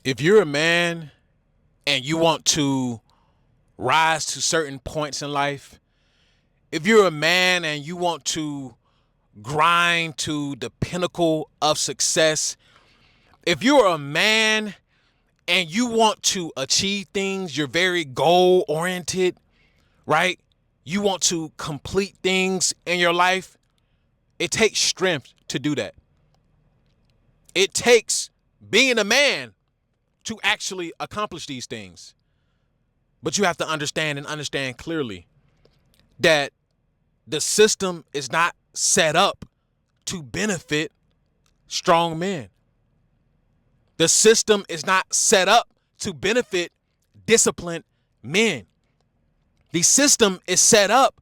If you're a man and you want to rise to certain points in life, if you're a man and you want to grind to the pinnacle of success, if you're a man and you want to achieve things, you're very goal oriented, right? You want to complete things in your life, it takes strength to do that. It takes being a man to actually accomplish these things. But you have to understand and understand clearly that the system is not set up to benefit strong men. The system is not set up to benefit disciplined men. The system is set up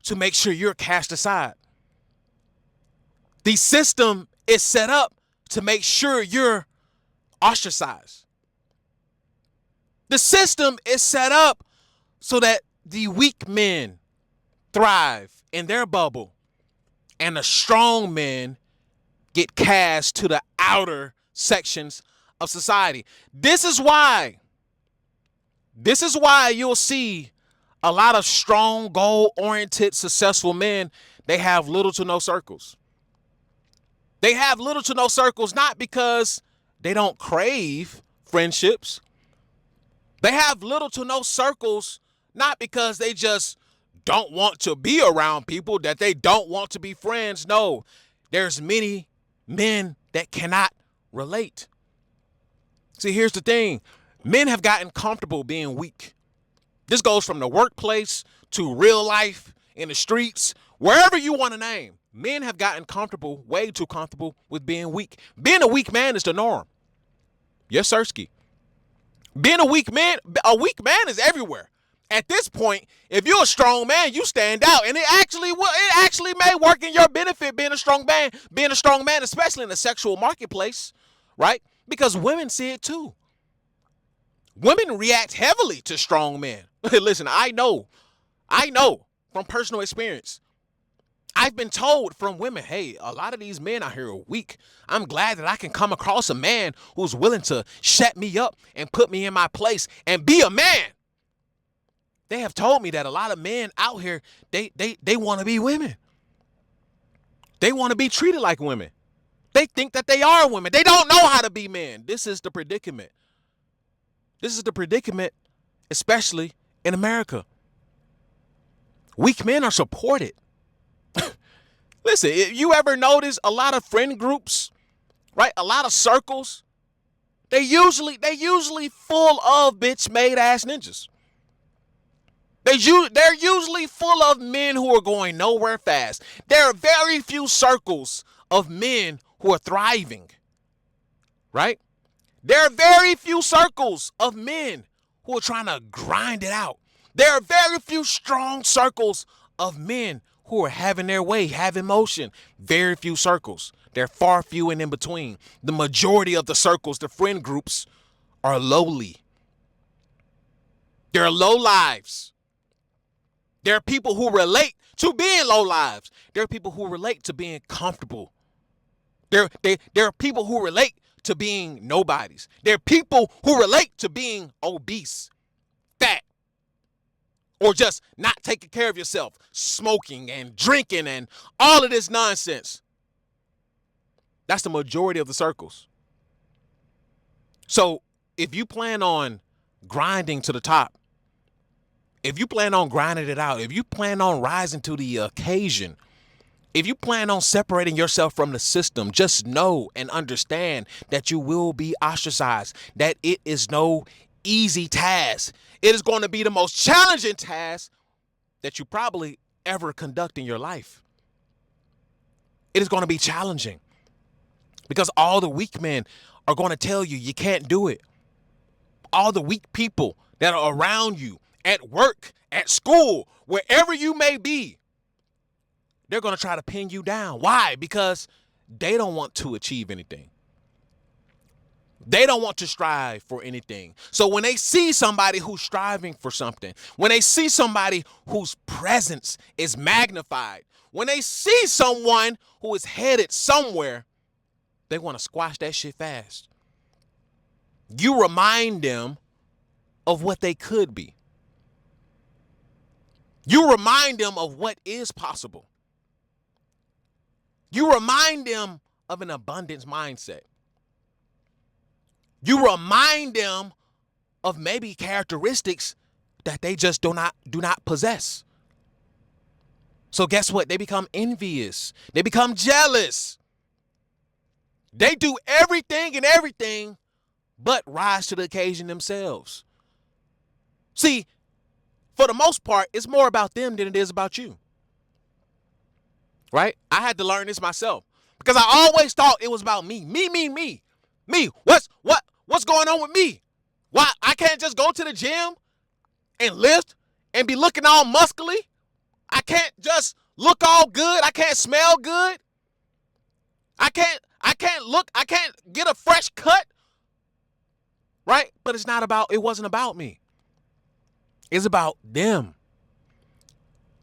to make sure you're cast aside. The system is set up to make sure you're ostracized. The system is set up so that the weak men thrive in their bubble and the strong men get cast to the outer sections of society. This is why you'll see a lot of strong, goal-oriented, successful men, they have little to no circles. They have little to no circles not because they don't crave friendships. They have little to no circles not because they just don't want to be around people, that they don't want to be friends. No, there's many men that cannot relate. See, here's the thing. Men have gotten comfortable being weak. This goes from the workplace to real life, in the streets, wherever you want to name. Men have gotten comfortable, way too comfortable with being weak. Being a weak man is the norm. Yes, Sirski. Being a weak man is everywhere. At this point, if you're a strong man, you stand out, and it actually may work in your benefit being a strong man, especially in the sexual marketplace, right? Because women see it too. Women react heavily to strong men. Listen, I know from personal experience. I've been told from women, hey, a lot of these men out here are weak. I'm glad that I can come across a man who's willing to shut me up and put me in my place and be a man. They have told me that a lot of men out here, they want to be women. They want to be treated like women. They think that they are women. They don't know how to be men. This is the predicament. This is the predicament, especially in America. Weak men are supported. Listen, if you ever notice a lot of friend groups, right? A lot of circles, they usually full of bitch made ass ninjas. They're usually full of men who are going nowhere fast. There are very few circles of men who are thriving, right? There are very few circles of men who are trying to grind it out. There are very few strong circles of men who are having their way, having motion. Very few circles. They're far few and in between. The majority of the circles, the friend groups, are lowly. They're low lives. There are people who relate to being low lives. There are people who relate to being comfortable. There are people who relate to being nobodies. There are people who relate to being obese, fat, or just not taking care of yourself, smoking and drinking and all of this nonsense. That's the majority of the circles. So if you plan on grinding to the top, if you plan on grinding it out, if you plan on rising to the occasion, if you plan on separating yourself from the system, just know and understand that you will be ostracized, that it is no easy task. It is going to be the most challenging task that you probably ever conduct in your life. It is going to be challenging because all the weak men are going to tell you you can't do it. All the weak people that are around you at work, at school, wherever you may be, they're going to try to pin you down. Why? Because they don't want to achieve anything. They don't want to strive for anything. So when they see somebody who's striving for something, when they see somebody whose presence is magnified, when they see someone who is headed somewhere, they want to squash that shit fast. You remind them of what they could be. You remind them of what is possible. You remind them of an abundance mindset. You remind them of maybe characteristics that they just do not possess. So guess what? They become envious. They become jealous. They do everything but rise to the occasion themselves. See, for the most part, it's more about them than it is about you. Right? I had to learn this myself because I always thought it was about me. Me. What's going on with me? Why I can't just go to the gym and lift and be looking all muscly? I can't just look all good. I can't smell good. I can't get a fresh cut. Right? But it wasn't about me. It's about them.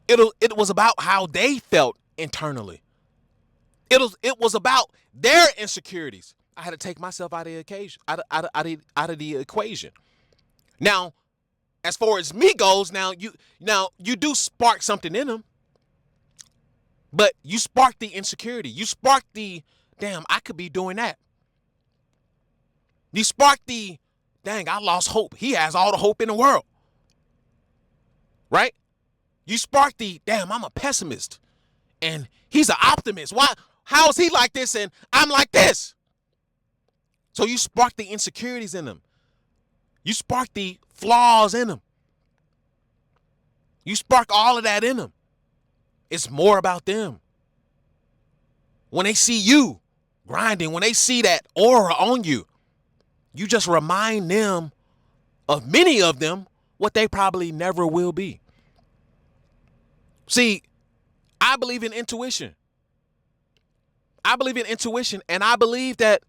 It was about how they felt internally. It was about their insecurities. I had to take myself out of the equation. Now, as far as me goes, now you do spark something in them, but you spark the insecurity. You spark the damn, I could be doing that. You spark the dang, I lost hope. He has all the hope in the world. Right? You spark the damn, I'm a pessimist and he's an optimist. Why? How is he like this and I'm like this? So you spark the insecurities in them. You spark the flaws in them. You spark all of that in them. It's more about them. When they see you grinding, when they see that aura on you, you just remind them of many of them what they probably never will be. See, I believe in intuition. And I believe that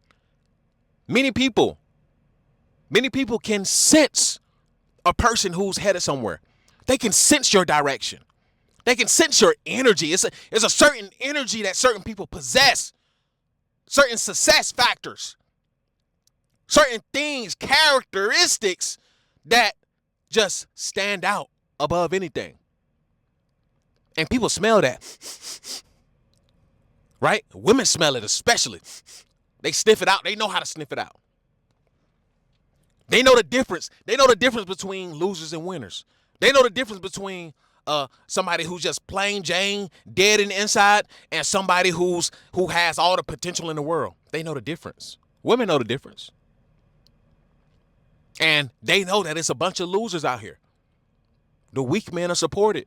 many people can sense a person who's headed somewhere. They can sense your direction. They can sense your energy. It's a certain energy that certain people possess, certain success factors, certain things, characteristics that just stand out above anything. And people smell that, right? Women smell it especially. They sniff it out. They know how to sniff it out. They know the difference. They know the difference between losers and winners. They know the difference between somebody who's just plain Jane, dead in the inside, and somebody who has all the potential in the world. They know the difference. Women know the difference. And they know that it's a bunch of losers out here. The weak men are supported.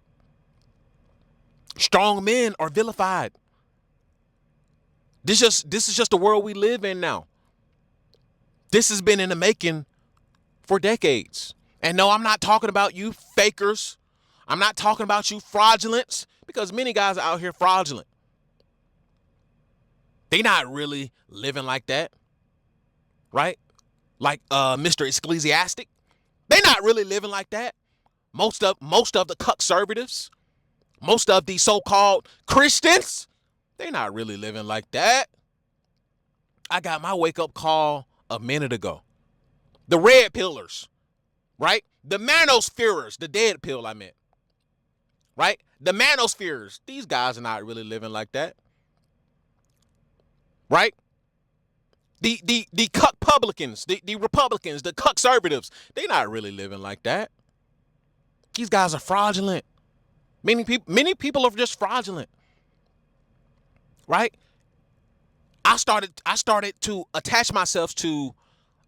Strong men are vilified. This is just the world we live in now. This has been in the making for decades. And no, I'm not talking about you fakers. I'm not talking about you fraudulents, because many guys are out here fraudulent. They not really living like that, right? Like Mr. Ecclesiastic. They not really living like that. Most of the conservatives, most of the so-called Christians, they not really living like that. I got my wake-up call a minute ago. The red pillars, right? The manospherers, the dead pill I meant, right? The manospherers, these guys are not really living like that, right? The cuck publicans, the Republicans, the conservatives, they not really living like that. These guys are fraudulent. Many people are just fraudulent, right? I started to attach myself to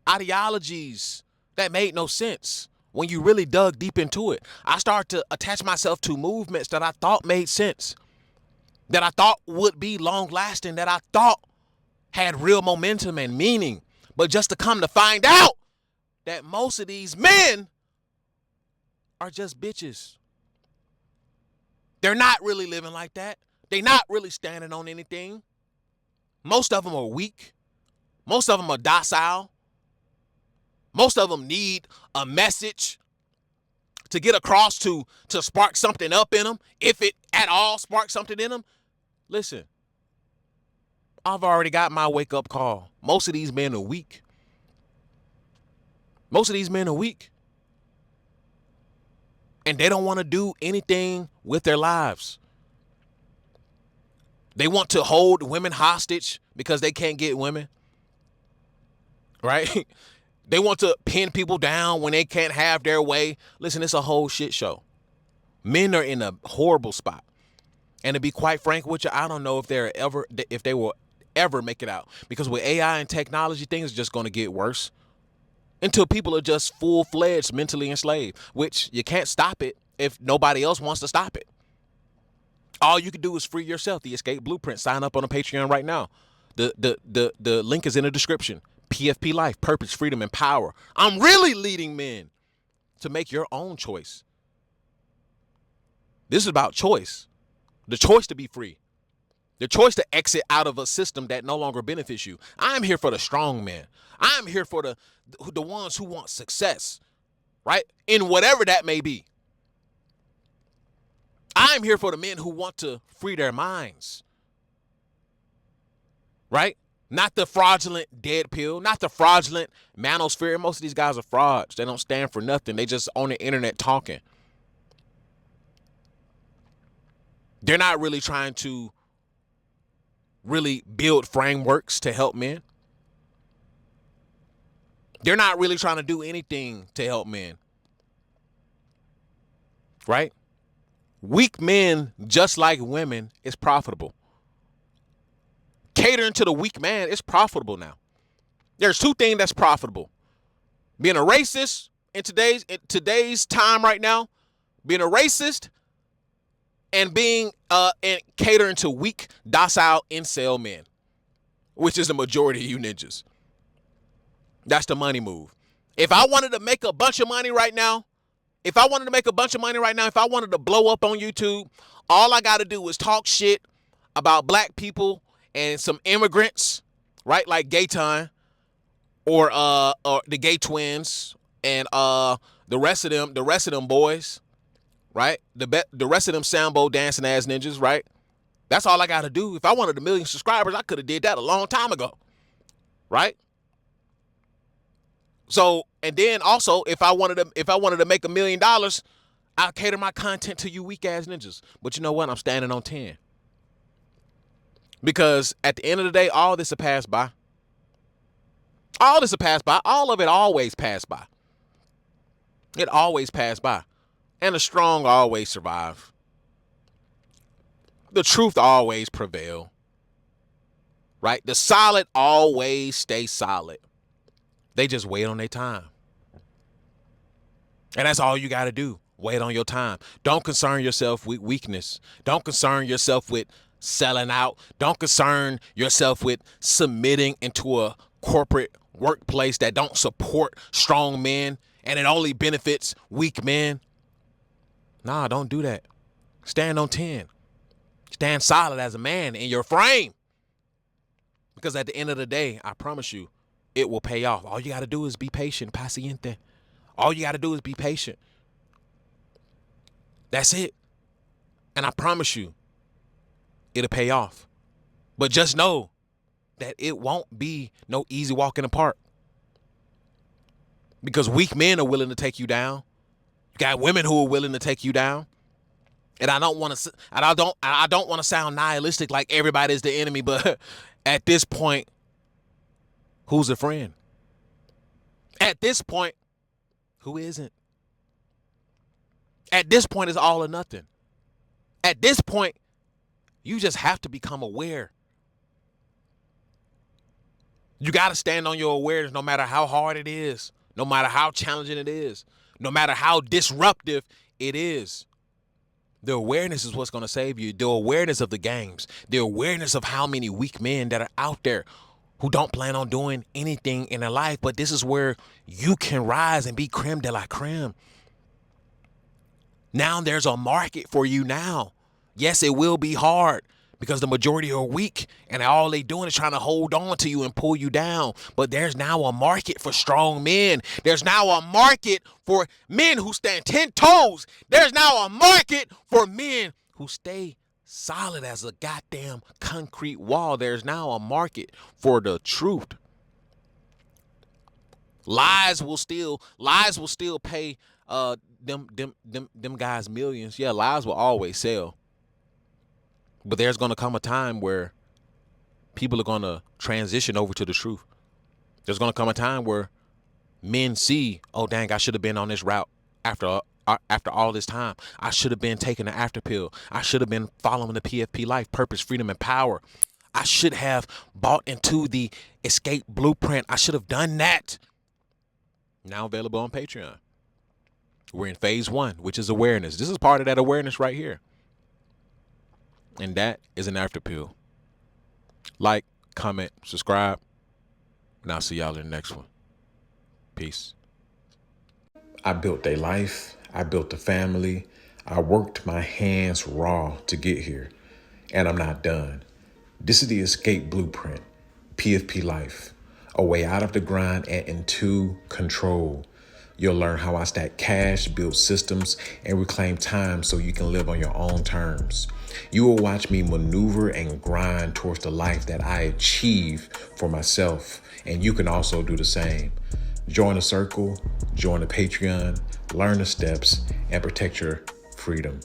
ideologies that made no sense when you really dug deep into it. I started to attach myself to movements that I thought made sense, that I thought would be long lasting, that I thought had real momentum and meaning. But just to come to find out that most of these men are just bitches. They're not really living like that. They're not really standing on anything. Most of them are weak. Most of them are docile. Most of them need a message to get across to spark something up in them, if it at all sparks something in them. Listen, I've already got my wake-up call. Most of these men are weak. Most of these men are weak. And they don't want to do anything with their lives. They want to hold women hostage because they can't get women. Right? They want to pin people down when they can't have their way. Listen, it's a whole shit show. Men are in a horrible spot. And to be quite frank with you, I don't know if they will ever make it out. Because with AI and technology, things are just going to get worse until people are just full-fledged mentally enslaved, which you can't stop it if nobody else wants to stop it. All you can do is free yourself. The Escape Blueprint. Sign up on a Patreon right now. The link is in the description. PFP Life, Purpose, Freedom, and Power. I'm really leading men to make your own choice. This is about choice. The choice to be free. The choice to exit out of a system that no longer benefits you. I'm here for the strong men. I'm here for the ones who want success, right? In whatever that may be. I'm here for the men who want to free their minds, right? Not the fraudulent dead pill, not the fraudulent manosphere. Most of these guys are frauds. They don't stand for nothing. They just on the internet talking. They're not really trying to really build frameworks to help men. They're not really trying to do anything to help men. Right? Weak men, just like women, is profitable. Catering to the weak man is profitable now. There's two things that's profitable. Being a racist in today's time right now, being a racist and being and catering to weak, docile, incel men, which is the majority of you ninjas. That's the money move. If I wanted to make a bunch of money right now, if I wanted to blow up on YouTube, all I got to do is talk shit about black people and some immigrants, right? Like Gayton or the Gay Twins and the rest of them boys, right? The rest of them Sambo dancing ass ninjas, right? That's all I got to do. If I wanted 1 million subscribers, I could have did that a long time ago, right? So, and then also, if I wanted to make $1 million, I'll cater my content to you weak ass ninjas. But you know what? I'm standing on 10. Because at the end of the day, all this will pass by. All this will pass by. All of it always pass by. It always pass by. And the strong always survive. The truth always prevail. Right? The solid always stay solid. They just wait on their time. And that's all you got to do. Wait on your time. Don't concern yourself with weakness. Don't concern yourself with selling out. Don't concern yourself with submitting into a corporate workplace that don't support strong men and it only benefits weak men. Nah, don't do that. Stand on 10. Stand solid as a man in your frame. Because at the end of the day, I promise you, it will pay off. All you got to do is be patient, paciente. All you got to do is be patient. That's it. And I promise you, it'll pay off. But just know that it won't be no easy walk in the park. Because weak men are willing to take you down. You got women who are willing to take you down. And I don't want to sound nihilistic like everybody's the enemy, but at this point, who's a friend? At this point, who isn't? At this point, it's all or nothing. At this point, you just have to become aware. You got to stand on your awareness no matter how hard it is, no matter how challenging it is, no matter how disruptive it is. The awareness is what's going to save you. The awareness of the games, the awareness of how many weak men that are out there who don't plan on doing anything in their life. But this is where you can rise and be creme de la creme. Now there's a market for you now. Yes, it will be hard because the majority are weak and all they doing is trying to hold on to you and pull you down. But there's now a market for strong men. There's now a market for men who stand 10 toes. There's now a market for men who stay solid as a goddamn concrete wall. There's now a market for the truth. Lies will still pay them guys millions. Yeah, lies will always sell. But there's gonna come a time where people are gonna transition over to the truth. There's gonna come a time where men see, oh dang, I should have been on this route after all this time. I should have been taking the after pill. I should have been following the PFP life, purpose, freedom, and power. I should have bought into the escape blueprint. I should have done that. Now available on Patreon. We're in phase 1, which is awareness. This is part of that awareness right here. And that is an after pill. Like, comment, subscribe, and I'll see y'all in the next one. Peace. I built a life. I built a family. I worked my hands raw to get here, and I'm not done. This is the escape blueprint, PFP life, a way out of the grind and into control. You'll learn how I stack cash, build systems, and reclaim time so you can live on your own terms. You will watch me maneuver and grind towards the life that I achieve for myself, and you can also do the same. Join the circle, join the Patreon, learn the steps, and protect your freedom.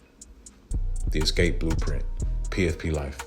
The escape blueprint, PFP life.